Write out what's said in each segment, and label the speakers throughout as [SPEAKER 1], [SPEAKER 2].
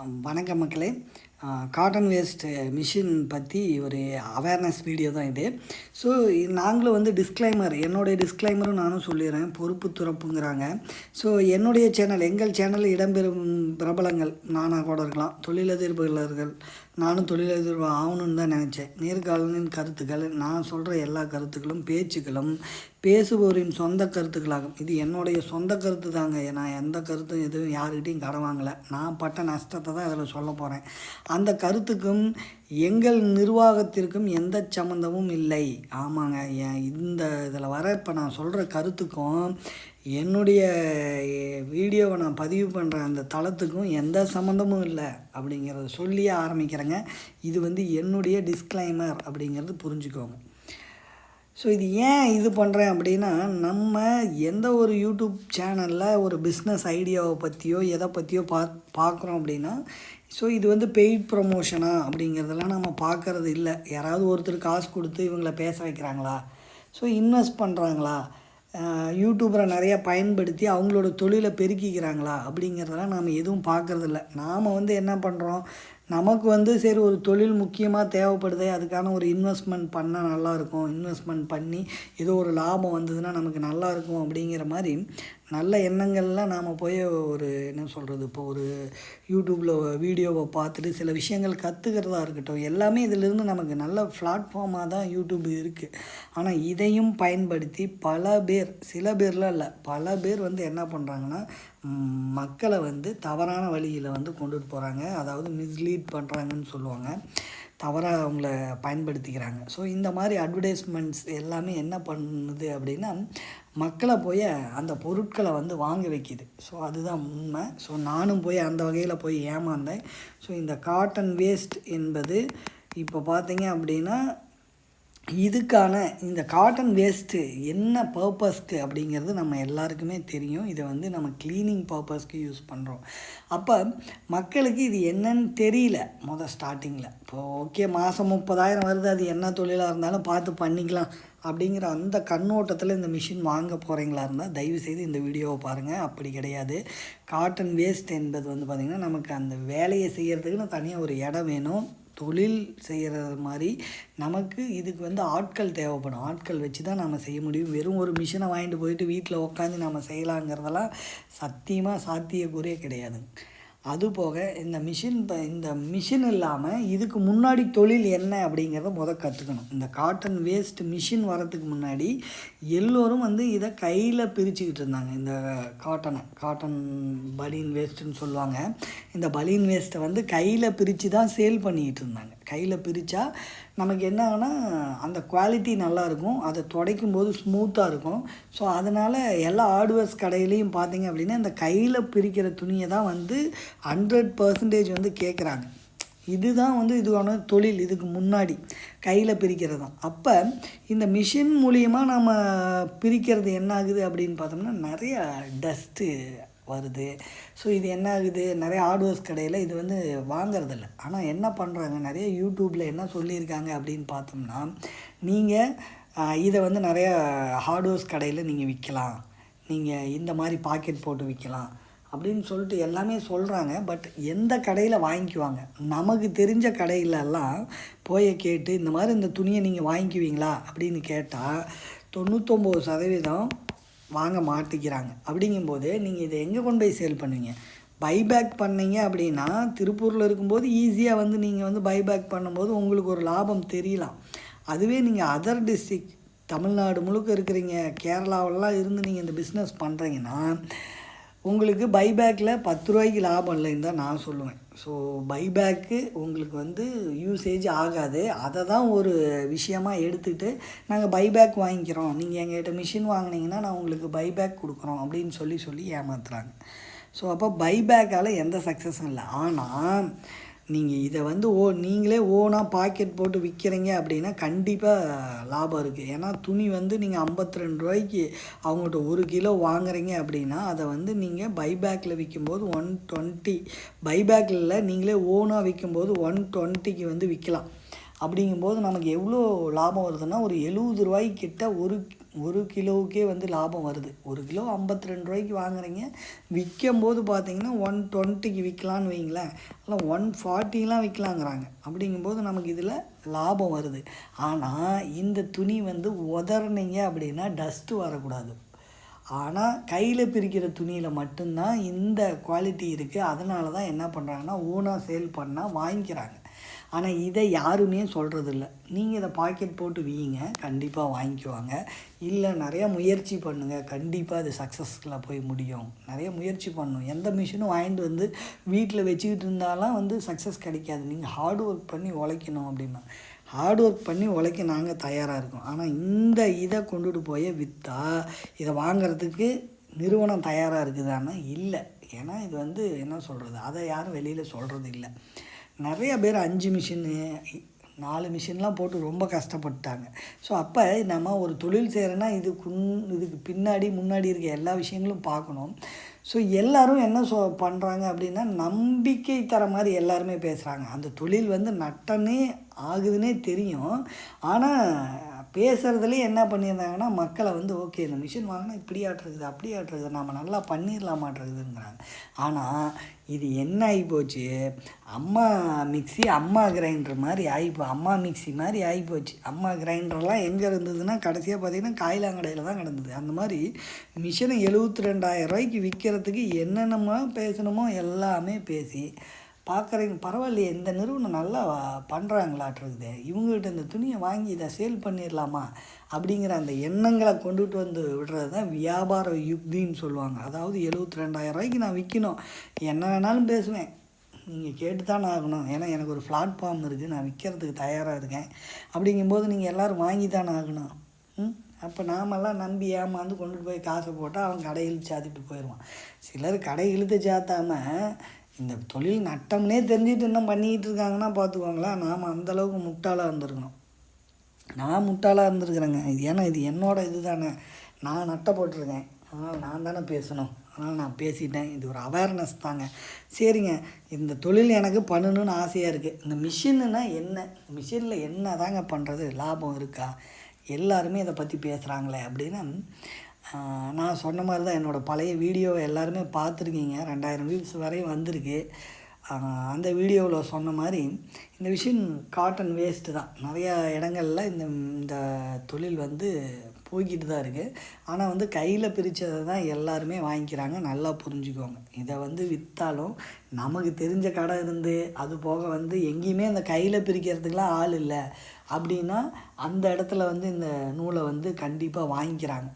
[SPEAKER 1] வணக்கம் மக்களே. Cotton waste machine பற்றி ஒரு அவேர்னஸ் வீடியோ தான் இது. ஸோ நாங்களும் வந்து டிஸ்க்ளைமர், என்னுடைய டிஸ்க்ளைமரும் நானும் சொல்லிடுறேன். பொறுப்பு துறப்புங்கிறாங்க. ஸோ என்னுடைய சேனல், எங்கள் சேனலில் இடம்பெறும் பிரபலங்கள் நானாக கூட இருக்கலாம், தொழிலதிபர்கள். நானும் தொழிலதிபர் ஆகணும்னு தான் நினச்சேன். நேர்காணலின் கருத்துக்கள், நான் சொல்கிற எல்லா கருத்துக்களும் பேச்சுக்களும் பேசுபவரின் சொந்த கருத்துக்களாகும். இது என்னுடைய சொந்த கருத்து தாங்க. நான் எந்த கருத்தும் எதுவும் யாருக்கிட்டையும் கடன் வாங்கலை. நான் பட்ட நஷ்டத்தை தான் இதில் சொல்ல போகிறேன். அந்த கருத்துக்கும் எங்கள் நிர்வாகத்திற்கும் எந்த சம்மந்தமும் இல்லை. ஆமாங்க, இந்த இதில் வர இப்போ நான் சொல்கிற கருத்துக்கும் என்னுடைய வீடியோவை நான் பதிவு பண்ணுற அந்த தளத்துக்கும் எந்த சம்மந்தமும் இல்லை அப்படிங்கிறத சொல்லியே ஆரம்பிக்கிறேங்க. இது வந்து என்னுடைய டிஸ்க்ளைமர் அப்படிங்கிறது புரிஞ்சுக்கோங்க. ஸோ இது ஏன் இது பண்ணுறேன் அப்படின்னா, நம்ம எந்த ஒரு யூடியூப் சேனலில் ஒரு பிஸ்னஸ் ஐடியாவை பற்றியோ எதை பற்றியோ பார்க்குறோம் அப்படின்னா, ஸோ இது வந்து பெய்ட் ப்ரமோஷனா அப்படிங்கிறதெல்லாம் நம்ம பார்க்குறது இல்லை. யாராவது ஒருத்தர் காசு கொடுத்து இவங்களை பேச வைக்கிறாங்களா, ஸோ இன்வெஸ்ட் பண்ணுறாங்களா, யூடியூபரை நிறையா பயன்படுத்தி அவங்களோட தொழிலை பெருக்கிக்கிறாங்களா அப்படிங்கிறதெல்லாம் நாம் எதுவும் பார்க்குறதில்ல. நாம் வந்து என்ன பண்ணுறோம், நமக்கு வந்து சரி ஒரு தொழில் முக்கியமாக தேவைப்படுது, அதுக்கான ஒரு இன்வெஸ்ட்மெண்ட் பண்ணால் நல்லாயிருக்கும், இன்வெஸ்ட்மெண்ட் பண்ணி ஏதோ ஒரு லாபம் வந்ததுன்னா நமக்கு நல்லாயிருக்கும் அப்படிங்கிற மாதிரி நல்ல எண்ணங்கள்லாம் நாம் போய் ஒரு என்ன சொல்கிறது, இப்போ ஒரு யூடியூப்பில் வீடியோவை பார்த்துட்டு சில விஷயங்கள் கற்றுக்கிறதா இருக்கட்டும், எல்லாமே இதிலிருந்து நமக்கு நல்ல பிளாட்ஃபார்மாக தான் யூடியூப் இருக்குது. ஆனால் இதையும் பயன்படுத்தி பல பேர், சில பேர்லாம் இல்லை, பல பேர் வந்து என்ன பண்ணுறாங்கன்னா, மக்களை வந்து தவறான வழியில் வந்து கொண்டுட்டு போகிறாங்க. அதாவது மிஸ்லீட் பண்ணுறாங்கன்னு சொல்லுவாங்க, தவறாக அவங்கள பயன்படுத்திக்கிறாங்க. ஸோ இந்த மாதிரி அட்வர்டைஸ்மெண்ட்ஸ் எல்லாமே என்ன பண்ணுது அப்படின்னா, மக்களை போய் அந்த பொருட்களை வந்து வாங்க வைக்கிது. ஸோ அதுதான் உண்மை. ஸோ நானும் போய் அந்த வகையில் போய் ஏமாந்தேன். ஸோ இந்த காட்டன் வேஸ்ட் என்பது இப்போ பார்த்தீங்க அப்படின்னா, இதுக்கான இந்த காட்டன் வேஸ்ட்டு என்ன பர்பஸ்க்கு அப்படிங்கிறது நம்ம எல்லாருக்குமே தெரியும். இதை வந்து நம்ம க்ளீனிங் பர்பஸ்க்கு யூஸ் பண்ணுறோம். அப்போ மக்களுக்கு இது என்னன்னு தெரியல ஸ்டார்டிங்கில். இப்போது ஓகே, மாதம் 30,000 வருது, அது என்ன தொழிலாக இருந்தாலும் பார்த்து பண்ணிக்கலாம் அப்படிங்கிற அந்த கண்ணோட்டத்தில் இந்த மிஷின் வாங்க போகிறீங்களா இருந்தால் தயவுசெய்து இந்த வீடியோவை பாருங்கள். அப்படி கிடையாது. காட்டன் வேஸ்ட் என்பது வந்து பார்த்திங்கன்னா, நமக்கு அந்த வேலையை செய்கிறதுக்குன்னு தனியாக ஒரு இடம் வேணும். தொழில் செய்கிறது மாதிரி நமக்கு இதுக்கு வந்து ஆட்கள் தேவைப்படும். ஆட்கள் வச்சு தான் நம்ம செய்ய முடியும். வெறும் ஒரு மிஷினை வாங்கிட்டு போயிட்டு வீட்டில் உட்காந்து நம்ம செய்யலாங்கிறதெல்லாம் சத்தியமாக சாத்தியக்கூறே கிடையாது. அதுபோக இந்த மிஷின் இல்லாமல் இதுக்கு முன்னாடி தொழில் என்ன அப்படிங்கிறத கற்றுக்கணும். இந்த காட்டன் வேஸ்ட் மிஷின் வரத்துக்கு முன்னாடி எல்லோரும் வந்து இதை கையில் பிரிச்சுக்கிட்டு இருந்தாங்க. இந்த காட்டன் பலீன் வேஸ்ட்டுன்னு சொல்லுவாங்க. இந்த பலீன் வேஸ்ட்டை வந்து கையில் பிரித்து தான் சேல் பண்ணிக்கிட்டு இருந்தாங்க. கையில் பிரித்தா நமக்கு என்ன ஆகுனா, அந்த குவாலிட்டி நல்லாயிருக்கும், அதை துடைக்கும் போது ஸ்மூத்தாக இருக்கும். ஸோ அதனால் எல்லா ஹார்ட்வேர்ஸ் கடையிலையும் பார்த்திங்க அப்படின்னா, இந்த கையில் பிரிக்கிற துணியை தான் வந்து 100% வந்து கேட்குறாங்க. இதுதான் வந்து இதுவான தொழில். இதுக்கு முன்னாடி கையில் பிரிக்கிறது தான். அப்போ இந்த மிஷின் மூலியமாக நம்ம பிரிக்கிறது என்ன ஆகுது அப்படின்னு பார்த்தோம்னா, நிறைய டஸ்ட்டு வருது. ஸோ இது என்ன ஆகுது, நிறைய ஹார்ட்வேர்ஸ் கடையில் இது வந்து வாங்கிறதில்ல. ஆனால் என்ன பண்ணுறாங்க, நிறைய யூடியூப்பில் என்ன சொல்லியிருக்காங்க அப்படின்னு பார்த்தோம்னா, நீங்கள் இதை வந்து நிறைய ஹார்ட்வேர்ஸ் கடையில் நீங்கள் விற்கலாம், நீங்கள் இந்த மாதிரி பாக்கெட் போட்டு விற்கலாம் அப்படின்னு சொல்லிட்டு எல்லாமே சொல்கிறாங்க. பட் எந்த கடையில் வாங்கிக்குவாங்க, நமக்கு தெரிஞ்ச கடையிலெல்லாம் போய் கேட்டு இந்த மாதிரி இந்த துணியை நீங்கள் வாங்கிக்குவீங்களா அப்படின்னு கேட்டால் 99% வாங்க மாட்டிக்கிறாங்க. அப்படிங்கும்போது நீங்கள் இதை எங்கே கொண்டு போய் சேல் பண்ணுவீங்க? பைபேக் பண்ணீங்க அப்படின்னா, திருப்பூரில் இருக்கும்போது ஈஸியாக வந்து நீங்கள் வந்து பைபேக் பண்ணும்போது உங்களுக்கு ஒரு லாபம் தெரியலாம். அதுவே நீங்கள் அதர் டிஸ்ட்ரிக், தமிழ்நாடு முழுக்க இருக்கிறீங்க, கேரளாவெல்லாம் இருந்து நீங்கள் இந்த பிஸ்னஸ் பண்ணுறீங்கன்னா, உங்களுக்கு பைபேக்கில் 10 ரூபாய்க்கு லாபம் இல்லைன்னு தான் நான் சொல்லுவேன். ஸோ பைபேக்கு உங்களுக்கு வந்து யூசேஜ் ஆகாது. அதை தான் ஒரு விஷயமாக எடுத்துகிட்டு நாங்கள் பைபேக் வாங்கிக்கிறோம், நீங்கள் எங்கள்கிட்ட மிஷின் வாங்கினீங்கன்னா நான் உங்களுக்கு பைபேக் கொடுக்குறோம் அப்படின்னு சொல்லி ஏமாத்துறாங்க. ஸோ அப்போ பைபேக்கால் எந்த சக்ஸஸும் இல்லை. ஆனால் நீங்கள் இதை வந்து நீங்களே ஓனாக பாக்கெட் போட்டு விற்கிறீங்க அப்படின்னா கண்டிப்பாக லாபம் இருக்குது. ஏன்னா துணி வந்து நீங்கள் 52 ரூபாய்க்கு அவங்கள்ட்ட 1 கிலோ வாங்குறீங்க அப்படின்னா, அதை வந்து நீங்கள் பைபேக்கில் விற்கும்போது 120, பைபேக்கில் நீங்களே ஓனாக விற்கும்போது 120க்கு வந்து விற்கலாம். அப்படிங்கும்போது நமக்கு எவ்வளோ லாபம் வருதுன்னா, ஒரு 70 ரூபாய்க்கிட்ட ஒரு கிலோவுக்கே வந்து லாபம் வருது. ஒரு கிலோ 52 ரூபாய்க்கு வாங்குறீங்க, விற்கும்போது பார்த்தீங்கன்னா 120க்கு விற்கலான்னு வைங்களேன், இல்லை 140லாம் விற்கலாங்கிறாங்க. அப்படிங்கும்போது நமக்கு இதில் லாபம் வருது. ஆனால் இந்த துணி வந்து உதறினீங்க அப்படின்னா டஸ்ட்டு வரக்கூடாது. ஆனால் கையில் பிரிக்கிற துணியில் மட்டும்தான் இந்த குவாலிட்டி இருக்குது. அதனால தான் என்ன பண்ணுறாங்கன்னா ஓனாக சேல் பண்ணால் வாங்கிக்கிறாங்க. ஆனால் இதை யாருமே சொல்கிறதில்ல. நீங்கள் இதை பாக்கெட் போட்டு வீங்க, கண்டிப்பாக வாங்கிக்குவாங்க. இல்லை நிறையா முயற்சி பண்ணுங்கள், கண்டிப்பாக அது சக்ஸஸ்ஃபுல்லாக போய் முடியும். நிறைய முயற்சி பண்ணணும். எந்த மிஷினும் வாங்கிட்டு வந்து வீட்டில் வச்சுக்கிட்டு இருந்தாலும் வந்து சக்ஸஸ் கிடைக்காது. நீங்கள் ஹார்ட் ஒர்க் பண்ணி உழைக்கணும் அப்படின்னா ஹார்ட் ஒர்க் பண்ணி உழைக்க நாங்கள் தயாராக இருக்கோம். ஆனால் இந்த இதை கொண்டுட்டு போய் விற்றா இதை வாங்கிறதுக்கு நிறுவனம் தயாராக இருக்குதான்னா இல்லை. ஏன்னா இது வந்து என்ன சொல்கிறது, அதை யாரும் வெளியில் சொல்கிறது இல்லை. நிறைய பேர் 5 மிஷினு 4 மிஷின்லாம் போட்டு ரொம்ப கஷ்டப்பட்டாங்க. ஸோ அப்போ நம்ம ஒரு தொழில் செய்கிறோன்னா இதுக்கு பின்னாடி முன்னாடி இருக்க எல்லா விஷயங்களும் பார்க்கணும். ஸோ எல்லோரும் என்ன பண்ணுறாங்க அப்படின்னா நம்பிக்கை தர மாதிரி எல்லாருமே பேசுகிறாங்க. அந்த தொழில் வந்து நட்டனே ஆகுதுன்னே தெரியும். ஆனால் பேசுகிறதுலேயே என்ன பண்ணியிருந்தாங்கன்னா மக்களை வந்து ஓகே இந்த மிஷின் வாங்கினா இப்படி ஆட்டுறது அப்படி ஆட்டுறது நம்ம நல்லா பண்ணிடலாமாட்டுறதுங்கிறாங்க. ஆனால் இது என்ன ஆகிப்போச்சு, அம்மா மிக்சி அம்மா கிரைண்டர் மாதிரி அம்மா மிக்சி மாதிரி ஆகிப்போச்சு. அம்மா கிரைண்டர்லாம் எங்கே இருந்ததுன்னா கடைசியாக பார்த்திங்கன்னா காயிலாங்கடையில் தான் கிடந்தது. அந்த மாதிரி மிஷினை 72,000 ரூபாய்க்கு விற்கிறதுக்கு என்னென்னமோ பேசணுமோ எல்லாமே பேசி பார்க்குறீங்க. பரவாயில்லையே, இந்த நிறுவனம் நல்லா பண்ணுறாங்களாட்டுருக்குது, இவங்ககிட்ட இந்த துணியை வாங்கி இதை சேல் பண்ணிடலாமா அப்படிங்கிற அந்த எண்ணங்களை கொண்டுட்டு வந்து விடுறது தான் வியாபார யுக்தின்னு சொல்லுவாங்க. அதாவது 72,000 ரூபாய்க்கு நான் விற்கணும், என்ன வேணாலும் பேசுவேன், நீங்கள் கேட்டு தான் ஆகணும். ஏன்னா எனக்கு ஒரு பிளாட்ஃபார்ம் இருக்குது, நான் விற்கிறதுக்கு தயாராக இருக்கேன். அப்படிங்கும்போது நீங்கள் எல்லோரும் வாங்கி தானே ஆகணும். அப்போ நாமெல்லாம் நம்பி ஏமாந்து கொண்டுட்டு போய் காசை போட்டால் அவன் கடை இழுத்து சாத்திட்டு போயிடுவான். சிலர் கடை இழுத்து சாத்தாமல் இந்த தொழில் நட்டம்னே தெரிஞ்சுட்டு இன்னும் பண்ணிக்கிட்டு இருக்காங்கன்னா பார்த்துக்கோங்களேன். நாம் அந்தளவுக்கு முட்டாளாக இருந்திருக்கணும். நான் முட்டாளாக இருந்திருக்கிறேங்க. ஏன்னா இது என்னோடய இது தானே, நான் நட்டப்பட்டிருக்கேன், அதனால் நான் தானே பேசணும், அதனால் நான் பேசிட்டேன். இது ஒரு அவேர்னஸ் தாங்க. சரிங்க, இந்த தொழில் எனக்கு பண்ணணுன்னு ஆசையாக இருக்குது. இந்த மிஷின்னா என்ன, மிஷினில் என்ன தாங்க பண்ணுறது, லாபம் இருக்கா, எல்லாருமே இதை பற்றி பேசுகிறாங்களே அப்படின்னு நான் சொன்ன மாதிரி தான் என்னோடய பழைய வீடியோவை எல்லாருமே பார்த்துருக்கீங்க. 2000 வியூஸ் வரையும் வந்திருக்கு. அந்த வீடியோவில் சொன்ன மாதிரி இந்த விஷயம் காட்டன் வேஸ்ட்டு தான். நிறையா இடங்களில் இந்த தொழில் வந்து போய்கிட்டு தான் இருக்குது. ஆனால் வந்து கையில் பிரித்ததை தான் எல்லாருமே வாங்கிக்கிறாங்க. நல்லா புரிஞ்சுக்கோங்க. இதை வந்து விற்றாலும் நமக்கு தெரிஞ்ச கடை இருந்து அது போக வந்து எங்கேயுமே அந்த கையில் பிரிக்கிறதுக்கெலாம் ஆள் இல்லை அப்படின்னா அந்த இடத்துல வந்து இந்த நூலை வந்து கண்டிப்பாக வாங்கிக்கிறாங்க.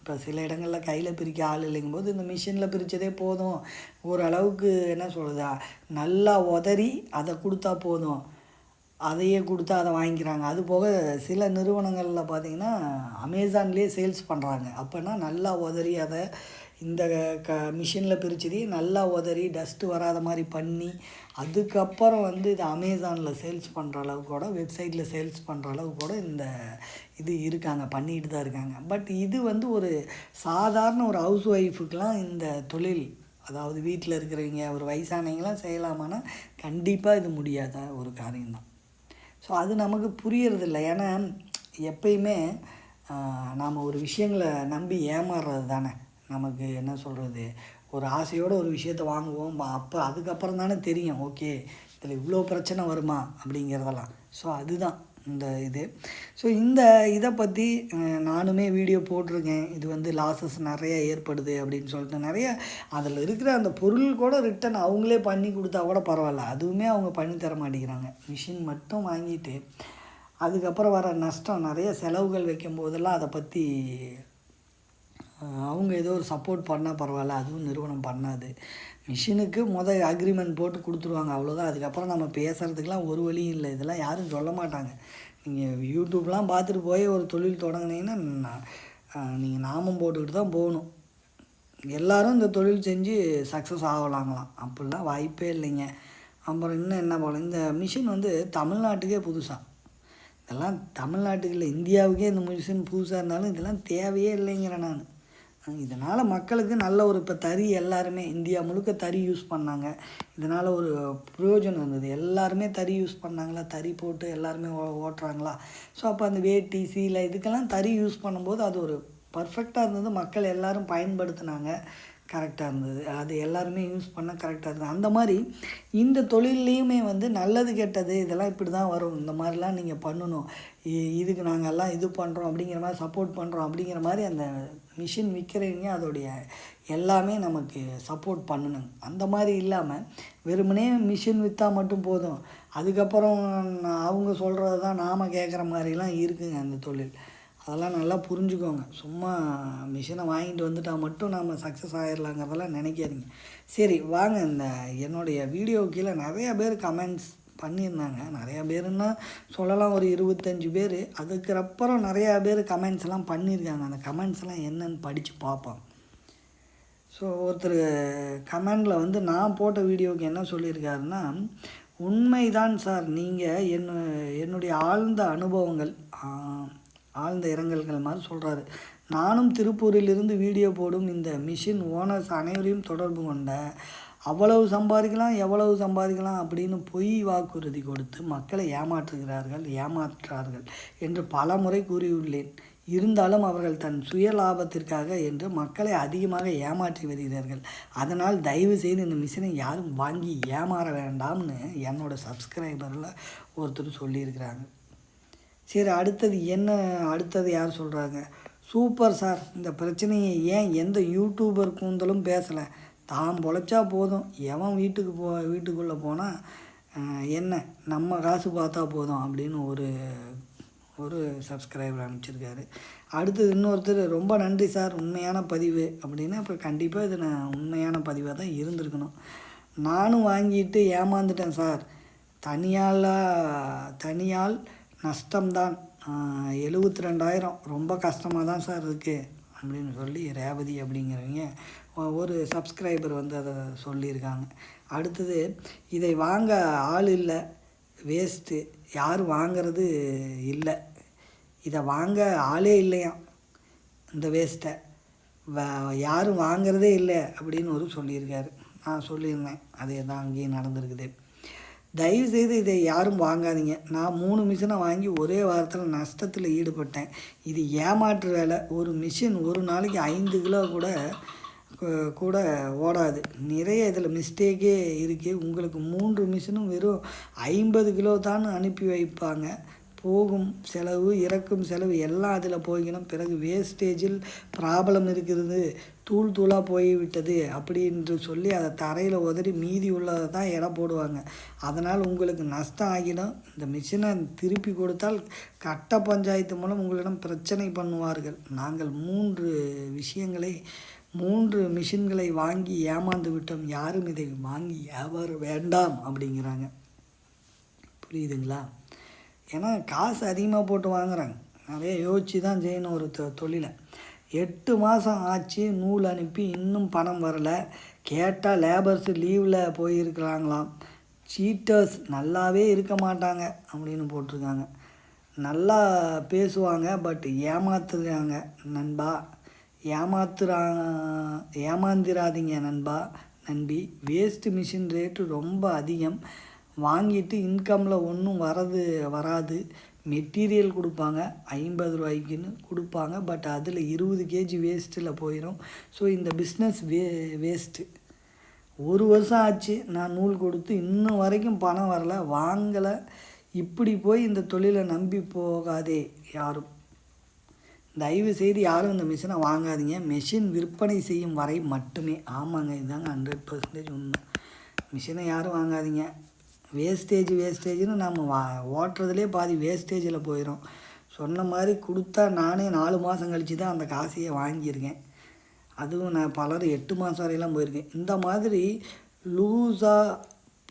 [SPEAKER 1] இப்போ சில இடங்களில் கையில் பிரிக்க ஆள் இல்லைங்கும்போது இந்த மிஷினில் பிரித்ததே போதும், ஓரளவுக்கு என்ன சொல்கிறதா நல்லா உதறி அதை கொடுத்தா போதும், அதையே கொடுத்தா அதை வாங்கிக்கிறாங்க. அது போக சில நிறுவனங்களில் பார்த்திங்கன்னா அமேசான்லேயே சேல்ஸ் பண்ணுறாங்க. அப்போனா நல்லா உதறி அதை இந்த மிஷினில் பிரிச்சதே நல்லா உதறி டஸ்ட்டு வராத மாதிரி பண்ணி அதுக்கப்புறம் வந்து இது அமேசானில் சேல்ஸ் பண்ணுற அளவுக்கு கூட, வெப்சைட்டில் சேல்ஸ் பண்ணுற அளவுக்கு கூட இந்த இது இருக்காங்க, பண்ணிட்டு தான் இருக்காங்க. பட் இது வந்து ஒரு சாதாரண ஒரு ஹவுஸ் ஒய்ஃபுக்கெலாம் இந்த தொழில், அதாவது வீட்டில் இருக்கிறவங்க ஒரு வயசானவங்களாம் செய்யலாமான்னா கண்டிப்பாக இது முடியாத ஒரு காரியம்தான். ஸோ அது நமக்கு புரியறதில்ல. ஏன்னா எப்பயுமே நாம் ஒரு விஷயங்களை நம்பி ஏமாறுறது தானே நமக்கு என்ன சொல்கிறது, ஒரு ஆசையோடு ஒரு விஷயத்தை வாங்குவோம். அப்போ அதுக்கப்புறம் தானே தெரியும் ஓகே இதில் இவ்வளோ பிரச்சனை வருமா அப்படிங்கிறதெல்லாம். ஸோ அதுதான் இந்த இது. ஸோ இந்த இதை பற்றி நானுமே வீடியோ போட்டிருக்கேன். இது வந்து லாஸஸ் நிறையா ஏற்படுது அப்படின்னு சொல்லிட்டு நிறைய அதில் இருக்கிற அந்த பொருள் கூட ரிட்டன் அவங்களே பண்ணி கொடுத்தா கூட பரவாயில்ல, அதுவுமே அவங்க பண்ணி தர மாட்டேங்கிறாங்க. மிஷின் மட்டும் வாங்கிட்டு அதுக்கப்புறம் வர நஷ்டம், நிறைய செலவுகள் வைக்கும் போதெல்லாம் அதை பற்றி அவங்க ஏதோ ஒரு சப்போர்ட் பண்ணால் பரவாயில்ல, அதுவும் நிறுவனம் பண்ணாது. மிஷினுக்கு அக்ரிமெண்ட் போட்டு கொடுத்துருவாங்க, அவ்வளோதான். அதுக்கப்புறம் நம்ம பேசுகிறதுக்கெலாம் ஒரு வழியும் இல்லை. இதெல்லாம் யாரும் சொல்ல மாட்டாங்க. நீங்கள் யூடியூப்லாம் பார்த்துட்டு போய் ஒரு தொழில் தொடங்கினீங்கன்னா நீங்கள் நாமம் போட்டுக்கிட்டு தான் போகணும். எல்லோரும் இந்த தொழில் செஞ்சு சக்ஸஸ் ஆகலாங்களாம், அப்படிலாம் வாய்ப்பே இல்லைங்க. அப்புறம் இன்னும் என்ன போல, இந்த மிஷின் வந்து தமிழ்நாட்டுக்கே புதுசாக, இதெல்லாம் தமிழ்நாட்டுக்கு இல்லை இந்தியாவுக்கே இந்த மிஷின் புதுசாக இருந்தாலும் இதெல்லாம் தேவையே இல்லைங்கிறேன் நான். இதனால் மக்களுக்கு நல்ல ஒரு இப்போ தறி எல்லாருமே இந்தியா முழுக்க தறி யூஸ் பண்ணாங்க. இதனால் ஒரு பிரயோஜனம் இருந்தது. எல்லாருமே தறி யூஸ் பண்ணாங்களா, தறி போட்டு எல்லாருமே ஓட்டுறாங்களா. ஸோ அப்போ அந்த வேட்டி சீலை இதுக்கெல்லாம் தறி யூஸ் பண்ணும்போது அது ஒரு பர்ஃபெக்டாக இருந்தது. மக்கள் எல்லோரும் பயன்படுத்தினாங்க, கரெக்டாக இருந்தது. அது எல்லாருமே யூஸ் பண்ண கரெக்டாக இருந்தது. அந்த மாதிரி இந்த தொழில்லையுமே வந்து நல்லது கெட்டது இதெல்லாம் இப்படி தான் வரும். இந்த மாதிரிலாம் நீங்கள் பண்ணணும், இதுக்கு நாங்கள் எல்லாம் இது பண்ணுறோம் அப்படிங்கிற மாதிரி சப்போர்ட் பண்ணுறோம் அப்படிங்கிற மாதிரி அந்த மிஷின் விற்கிறவங்க அதோடைய எல்லாமே நமக்கு சப்போர்ட் பண்ணணுங்க. அந்த மாதிரி இல்லாமல் வெறுமனே மிஷின் விற்றா மட்டும் போதும், அதுக்கப்புறம் அவங்க சொல்கிறது தான் நாம் கேட்குற மாதிரிலாம் இருக்குங்க அந்த தொழில். அதெல்லாம் நல்லா புரிஞ்சுக்கோங்க. சும்மா மிஷினை வாங்கிட்டு வந்துட்டால் மட்டும் நம்ம சக்ஸஸ் ஆகிடலாங்கிறதெல்லாம் நினைக்காதீங்க. சரி வாங்க, இந்த என்னுடைய வீடியோ கீழே நிறையா பேர் கமெண்ட்ஸ் பண்ணியிருந்தாங்க. நிறையா பேருன்னா சொல்லலாம் ஒரு 25 பேர். அதுக்கப்புறம் நிறையா பேர் கமெண்ட்ஸ் எல்லாம் பண்ணியிருக்காங்க. அந்த கமெண்ட்ஸ் எல்லாம் என்னன்னு படித்து பார்ப்போம். ஸோ ஒருத்தர் கமெண்டில் வந்து நான் போட்ட வீடியோவுக்கு என்ன சொல்லியிருக்காருன்னா, உண்மைதான் சார், நீங்கள் என்னுடைய ஆழ்ந்த அனுபவங்கள் ஆழ்ந்த இரங்கல்கள் மாதிரி சொல்கிறாரு. நானும் திருப்பூரிலிருந்து வீடியோ போடும் இந்த மிஷின் ஓனர்ஸ் அனைவரையும் தொடர்பு கொண்ட அவ்வளவு சம்பாதிக்கலாம் எவ்வளவு சம்பாதிக்கலாம் அப்படின்னு பொய் வாக்குறுதி கொடுத்து மக்களை ஏமாற்றுகிறார்கள் என்று பல முறை கூறியுள்ளேன். இருந்தாலும் அவர்கள் தன் சுய லாபத்திற்காக என்று மக்களை அதிகமாக ஏமாற்றி வருகிறார்கள். அதனால் தயவு செய்து இந்த மிஷினை யாரும் வாங்கி ஏமாற வேண்டாம்னு என்னோடய சப்ஸ்கிரைபரில் ஒருத்தர் சொல்லியிருக்கிறாங்க. சரி, அடுத்தது யார் சொல்கிறாங்க? சூப்பர் சார், இந்த பிரச்சனையை ஏன் எந்த யூடியூபர் கூந்தலும் பேசலை? தான் பொழைச்சா போதும், எவன் வீட்டுக்குள்ளே போனால் என்ன, நம்ம காசு பார்த்தா போதும் அப்படின்னு ஒரு சப்ஸ்கிரைபர் அனுப்பிச்சிருக்காரு. அடுத்தது இன்னொருத்தர், ரொம்ப நன்றி சார், உண்மையான பதிவு அப்படின்னு. இப்போ கண்டிப்பாக இது நான் உண்மையான பதிவாக தான் இருந்திருக்கணும். நானும் வாங்கிட்டு ஏமாந்துட்டேன் சார், தனியால் நஷ்டம்தான், 72,000 ரொம்ப கஷ்டமாக தான் சார் இருக்குது அப்படின்னு சொல்லி ரேவதி அப்படிங்கிறவங்க ஒரு சப்ஸ்கிரைபர் வந்து அதை சொல்லியிருக்காங்க. அடுத்தது, இதை வாங்க ஆள் இல்லை, வேஸ்ட்டு, யாரும் வாங்கிறது இல்லை, இதை வாங்க ஆளே இல்லையாம், இந்த வேஸ்ட்டை யாரும் வாங்கிறதே இல்லை அப்படின்னு ஒரு சொல்லியிருக்காரு. நான் சொல்லியிருந்தேன், அதே தான் அங்கேயும் நடந்திருக்குது. தயவுசெய்து இதை யாரும் வாங்காதீங்க. நான் 3 மிஷினை வாங்கி ஒரே வாரத்தில் நஷ்டத்தில் ஈடுபட்டேன். இது ஏமாற்று வேலை. ஒரு மிஷின் ஒரு நாளைக்கு 5 கிலோ கூட ஓடாது. நிறைய இதில் மிஸ்டேக்கே இருக்குது. உங்களுக்கு 3 மிஷினும் வெறும் 50 கிலோ தான் அனுப்பி வைப்பாங்க. போகும் செலவு இறக்கும் செலவு எல்லாம் அதில் போய்க்கணும். பிறகு வேஸ்டேஜில் ப்ராப்ளம் இருக்கிறது, தூளாக போய்விட்டது அப்படின்னு சொல்லி அதை தரையில் உதறி மீதி உள்ளதை தான் எடை போடுவாங்க. அதனால் உங்களுக்கு நஷ்டம் ஆகிடும். இந்த மிஷினை திருப்பி கொடுத்தால் கட்ட பஞ்சாயத்து மூலம் உங்களிடம் பிரச்சனை பண்ணுவார்கள். நாங்கள் 3 மிஷின்களை வாங்கி ஏமாந்து விட்டோம். யாரும் இதை வாங்கி வியாபார வேண்டாம் அப்படிங்கிறாங்க. புரியுதுங்களா? ஏன்னா காசு அதிகமாக போட்டு வாங்குறாங்க. நிறைய யோசித்து தான் செய்யணும் ஒரு தொழிலை. 8 மாதம் ஆச்சு நூல் அனுப்பி இன்னும் பணம் வரலை. கேட்டால் லேபர்ஸு லீவில் போயிருக்கிறாங்களாம். சீட்டர்ஸ் நல்லாவே இருக்க மாட்டாங்க அப்படின்னு போட்டிருக்காங்க. நல்லா பேசுவாங்க, பட் ஏமாத்துறாங்க நண்பா. ஏமாந்திராதீங்க நண்பி. வேஸ்ட்டு மிஷின் ரேட்டு ரொம்ப அதிகம். வாங்கிட்டு இன்கமில் ஒன்றும் வராது. மெட்டீரியல் கொடுப்பாங்க 50 ரூபாய்க்குன்னு கொடுப்பாங்க, பட் அதில் 20 kg வேஸ்ட்டில் போயிடும். ஸோ இந்த பிஸ்னஸ் வேஸ்ட்டு. 1 வருஷம் ஆச்சு நான் நூல் கொடுத்து, இன்னும் வரைக்கும் பணம் வரலை, வாங்கலை. இப்படி போய் இந்த தொழிலை நம்பி போகாதே யாரும். தயவு செய்து யாரும் இந்த மிஷினை வாங்காதீங்க. மிஷின் விற்பனை செய்யும் வரை மட்டுமே. ஆமாங்க, இதுதாங்க 100% உண்மை. மிஷினை யாரும் வாங்காதீங்க. வேஸ்டேஜ்னு நம்ம ஓட்டுறதுலே பாதி வேஸ்டேஜில் போயிடும். சொன்ன மாதிரி கொடுத்தா நானே 4 மாதம் கழித்து தான் அந்த காசையை வாங்கியிருக்கேன். அதுவும் நான் பலர் 8 மாதம் வரையெல்லாம் போயிருக்கேன். இந்த மாதிரி லூஸாக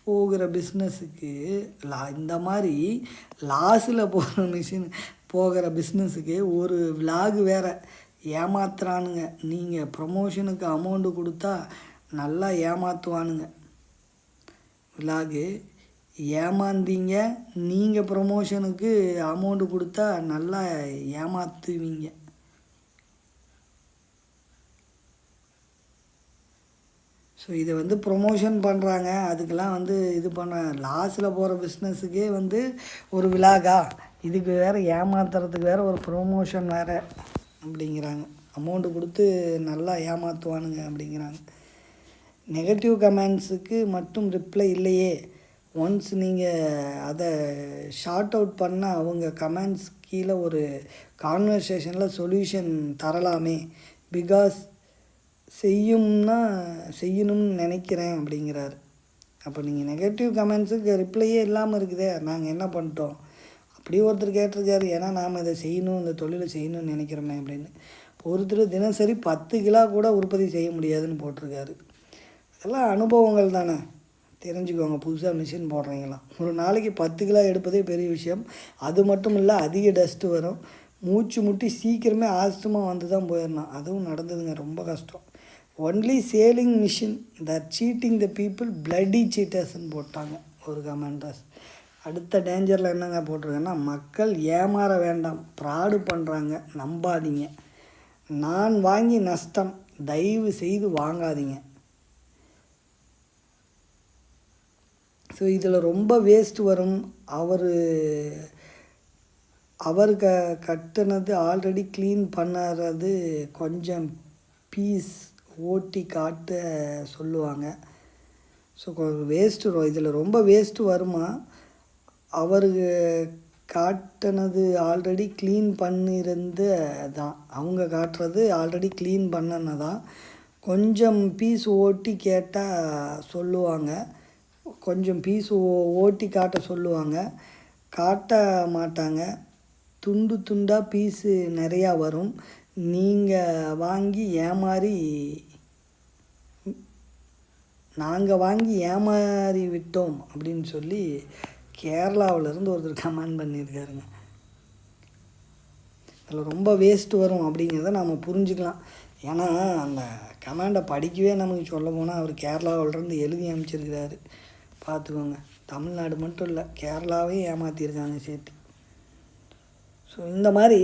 [SPEAKER 1] போகிற பிஸ்னஸுக்கு இந்த மாதிரி லாஸில் போகிற பிஸ்னஸுக்கு ஒரு விலாகு வேறு ஏமாத்துறானுங்க. நீங்கள் ப்ரமோஷனுக்கு அமௌண்ட்டு கொடுத்தா நல்லா ஏமாற்றுவானுங்க. விலாகு ஏமாந்தீங்க, நீங்கள் ப்ரமோஷனுக்கு அமௌண்ட்டு கொடுத்தா நல்லா ஏமாற்றுவீங்க. ஸோ இதை வந்து ப்ரொமோஷன் பண்ணுறாங்க, அதுக்கெல்லாம் வந்து இது லாஸில் போகிற பிஸ்னஸுக்கே வந்து ஒரு விலாகா, இதுக்கு வேறு ஏமாத்துறதுக்கு வேறு ஒரு ப்ரொமோஷன் வேறு அப்படிங்கிறாங்க. அமௌண்ட்டு கொடுத்து நல்லா ஏமாற்றுவானுங்க அப்படிங்கிறாங்க. நெகட்டிவ் கமெண்ட்ஸுக்கு மட்டும் ரிப்ளை இல்லையே, ஒன்ஸ் நீங்கள் அதை ஷார்ட் அவுட் பண்ணால் அவங்க கமெண்ட்ஸ் கீழே ஒரு கான்வர்சேஷனில் சொல்யூஷன் தரலாமே, பிகாஸ் செய்யணும்னு நினைக்கிறேன் அப்படிங்கிறாரு. அப்போ நீங்கள் நெகட்டிவ் கமெண்ட்ஸுக்கு ரிப்ளையே இல்லாமல் இருக்குதே, நாங்கள் என்ன பண்ணிட்டோம் அப்படியே ஒருத்தர் கேட்டிருக்காரு. ஏன்னா நாம் இதை செய்யணும், இந்த தொழிலை செய்யணும்னு நினைக்கிறோமே அப்படின்னு. ஒருத்தர் தினசரி 10 கிலோ கூட உற்பத்தி செய்ய முடியாதுன்னு போட்டிருக்காரு. இதெல்லாம் அனுபவங்கள் தானே, தெரிஞ்சுக்கோங்க. புதுசாக மிஷின் போடுறீங்களா, ஒரு நாளைக்கு 10 கிலோ எடுப்பதே பெரிய விஷயம். அது மட்டும் இல்லை, அதிக டஸ்ட்டு வரும், மூச்சு முட்டி சீக்கிரமே ஆஸ்துமா வந்து தான் போயிடணும். அதுவும் நடந்ததுங்க, ரொம்ப கஷ்டம். Only selling machine that cheating the people bloody சீட்டர்ஸ்ன்னு போட்டாங்க ஒரு கமெண்டர்ஸ். அடுத்த டேஞ்சரில் என்னங்க போட்டிருக்கேன்னா, மக்கள் ஏமாற வேண்டாம், ஃப்ராடு பண்ணுறாங்க, நம்பாதீங்க. நான் வாங்கி நஷ்டம், தயவு செய்து வாங்காதீங்க. ஸோ இதில் ரொம்ப வேஸ்ட் வரும். அவர் கட்டினது ஆல்ரெடி க்ளீன் பண்ணுறது கொஞ்சம் பீஸ் ஓட்டி காட்ட சொல்லுவாங்க. ஸோ வேஸ்ட்டு இதில் ரொம்ப வேஸ்ட்டு வருமா, அவருக்கு காட்டினது ஆல்ரெடி க்ளீன் பண்ணியிருந்து தான், அவங்க காட்டுறது ஆல்ரெடி க்ளீன் பண்ணனதான், கொஞ்சம் பீஸ் ஓட்டி கேட்டால் சொல்லுவாங்க, கொஞ்சம் பீஸ் ஓட்டி காட்ட சொல்லுவாங்க, காட்ட மாட்டாங்க. துண்டு துண்டாக பீஸு நிறையா வரும், நாங்கள் வாங்கி ஏமாறி விட்டோம் அப்படின்னு சொல்லி கேரளாவிலேருந்து ஒருத்தர் கமெண்ட் பண்ணியிருக்காருங்க. அதில் ரொம்ப வேஸ்ட்டு வரும் அப்படிங்கிறத நம்ம புரிஞ்சுக்கலாம். ஏன்னா அந்த கமெண்டை படிக்கவே நமக்கு சொல்ல போனால் அவர் கேரளாவிலேருந்து எழுதி அனுப்பிச்சிருக்கிறாரு. பார்த்துக்கோங்க, தமிழ்நாடு மட்டும் இல்லை, கேரளாவே ஏமாற்றிருக்காங்க சேர்த்து. ஸோ இந்த மாதிரி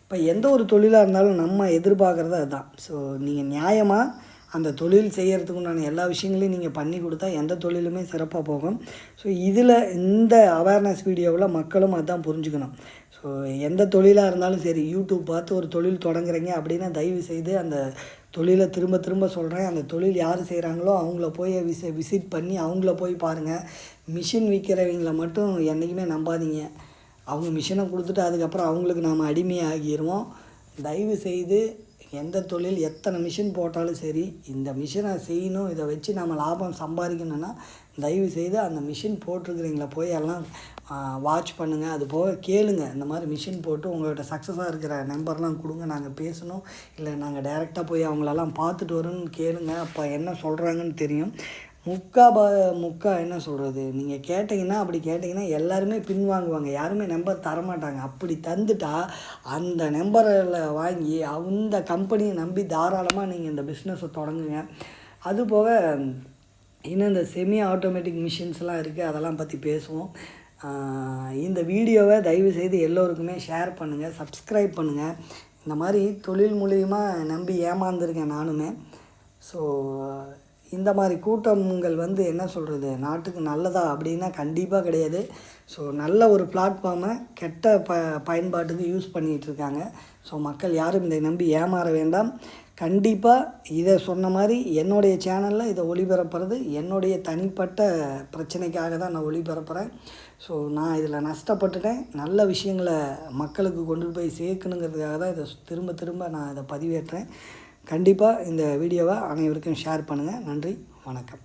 [SPEAKER 1] இப்போ எந்த ஒரு தொழிலாக இருந்தாலும் நம்ம எதிர்பார்க்குறது அதுதான். ஸோ நீங்கள் நியாயமாக அந்த தொழில் செய்கிறதுக்கு உண்டான எல்லா விஷயங்களையும் நீங்கள் பண்ணி கொடுத்தா எந்த தொழிலுமே சிறப்பாக போகும். ஸோ இந்த அவேர்னஸ் வீடியோவில் மக்களும் அதுதான் புரிஞ்சுக்கணும். ஸோ எந்த தொழிலாக இருந்தாலும் சரி, யூடியூப் பார்த்து ஒரு தொழில் தொடங்குறீங்க அப்படின்னா தயவு செய்து அந்த தொழிலை திரும்ப சொல்கிறேன், அந்த தொழில் யார் செய்கிறாங்களோ அவங்கள போய் விசிட் பண்ணி அவங்கள போய் பாருங்கள். மிஷின் விற்கிறவங்கள மட்டும் என்றைக்குமே நம்பாதீங்க. அவங்க மிஷினை கொடுத்துட்டு அதுக்கப்புறம் அவங்களுக்கு நாம் அடிமையாகிடுவோம். தயவு செய்து எந்த தொழில் எத்தனை மிஷின் போட்டாலும் சரி, இந்த மிஷினை செய்யணும், இதை வச்சு நம்ம லாபம் சம்பாதிக்கணுன்னா தயவு செய்து அந்த மிஷின் போட்டிருக்கிறீங்களா போய் எல்லாம் வாட்ச் பண்ணுங்கள். அது போக கேளுங்க, இந்த மாதிரி மிஷின் போட்டு உங்கள்கிட்ட சக்ஸஸாக இருக்கிற நம்பர்லாம் கொடுங்க, நாங்கள் பேசணும், இல்லை நாங்கள் டைரெக்டாக போய் அவங்களெல்லாம் பார்த்துட்டு வரோன்னு கேளுங்க. அப்போ என்ன சொல்கிறாங்கன்னு தெரியும். முக்கா என்ன சொல்கிறது, நீங்கள் அப்படி கேட்டிங்கன்னா எல்லாருமே பின்வாங்குவாங்க, யாருமே நம்பர் தரமாட்டாங்க. அப்படி தந்துட்டா அந்த நம்பரில் வாங்கி அந்த கம்பெனியை நம்பி தாராளமாக நீங்கள் இந்த பிஸ்னஸை தொடங்குங்க. அதுபோக இன்னும் இந்த செமி ஆட்டோமேட்டிக் மிஷின்ஸ்லாம் இருக்குது, அதெல்லாம் பற்றி பேசுவோம். இந்த வீடியோவை தயவுசெய்து எல்லோருக்குமே ஷேர் பண்ணுங்கள், சப்ஸ்கிரைப் பண்ணுங்கள். இந்த மாதிரி தொழில் மூலிமா நம்பி ஏமாந்துருக்கேன் நானுமே. ஸோ இந்த மாதிரி கூட்டங்கள் என்ன சொல்கிறது, நாட்டுக்கு நல்லதா அப்படின்னா கண்டிப்பாக கிடையாது. ஸோ நல்ல ஒரு பிளாட்ஃபார்மை கெட்ட பயன்பாட்டுக்கு யூஸ் பண்ணிகிட்ருக்காங்க. ஸோ மக்கள் யாரும் இதை நம்பி ஏமாற வேண்டாம். கண்டிப்பாக இதை சொன்ன மாதிரி என்னுடைய சேனலில் இதை ஒளிபரப்புறது என்னுடைய தனிப்பட்ட பிரச்சனைக்காக தான் நான் ஒளிபரப்புகிறேன். ஸோ நான் இதில் நஷ்டப்பட்டுட்டேன். நல்ல விஷயங்களை மக்களுக்கு கொண்டு போய் சேர்க்கணுங்கிறதுக்காக தான் இதை திரும்ப நான் இதை பதிவேற்றேன். கண்டிப்பாக இந்த வீடியோவை அனைவருக்கும் ஷேர் பண்ணுங்கள். நன்றி, வணக்கம்.